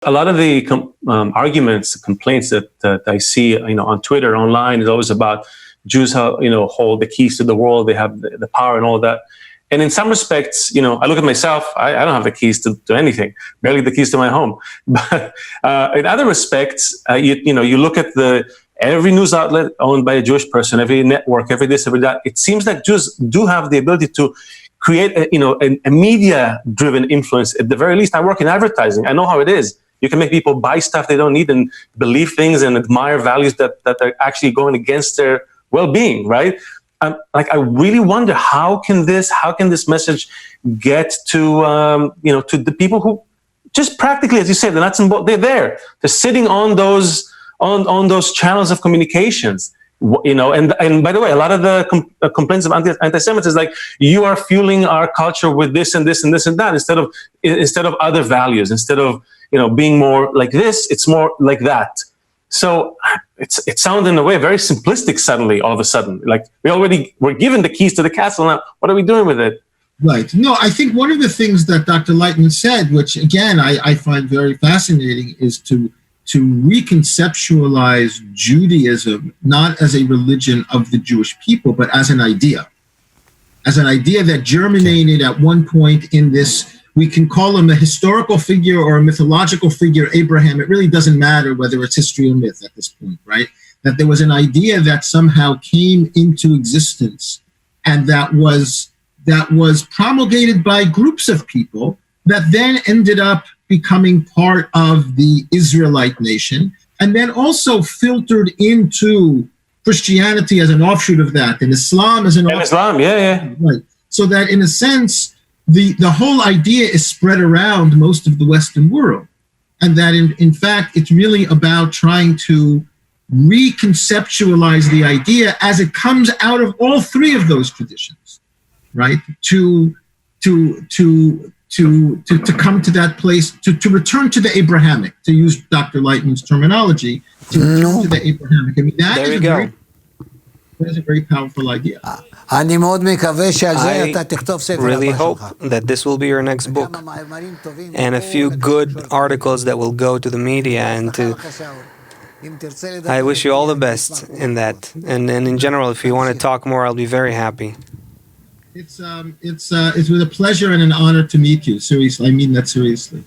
A lot of the arguments, complaints that I see, on Twitter, online, is always about Jews, hold the keys to the world. They have the power and all that. And in some respects, I look at myself. I don't have the keys to anything. Barely the keys to my home. But in other respects, you look at every news outlet owned by a Jewish person, every network, every this, every that. It seems like Jews do have the ability to create a media-driven influence. At the very least, I work in advertising. I know how it is. You can make people buy stuff they don't need and believe things and admire values that are actually going against their well-being, right? I really wonder how can this message get to the people who just practically, as you said, the nuts and bolts. They're there. They're sitting on those channels of communications. And by the way, a lot of the complaints of anti-Semitism is like, you are fueling our culture with this and this and this and that instead of other values. Instead of being more like this, it's more like that. So it sounds in a way very simplistic. Suddenly, all of a sudden, like we're given the keys to the castle. Now, what are we doing with it? Right. No, I think one of the things that Dr. Laitman said, which again I find very fascinating, is to reconceptualize Judaism not as a religion of the Jewish people, but as an idea that germinated at one point in this. We can call him a historical figure or a mythological figure, Abraham. It really doesn't matter whether it's history or myth at this point, right? That there was an idea that somehow came into existence and that was promulgated by groups of people that then ended up becoming part of the Israelite nation, and then also filtered into Christianity as an offshoot of that, and Islam as an offshoot. Islam, yeah. Right. So that in a sense, the whole idea is spread around most of the Western world. And that in fact, it's really about trying to reconceptualize the idea as it comes out of all three of those traditions, right? To come to that place, to return to the Abrahamic, to use Dr. Laitman's terminology, to return to the Abrahamic. I mean, that is a very powerful idea. I really hope that this will be your next book, and a few good articles that will go to the media, and I wish you all the best in that. And in general, if you want to talk more, I'll be very happy. It's with a pleasure and an honor to meet you. Seriously, I mean that seriously.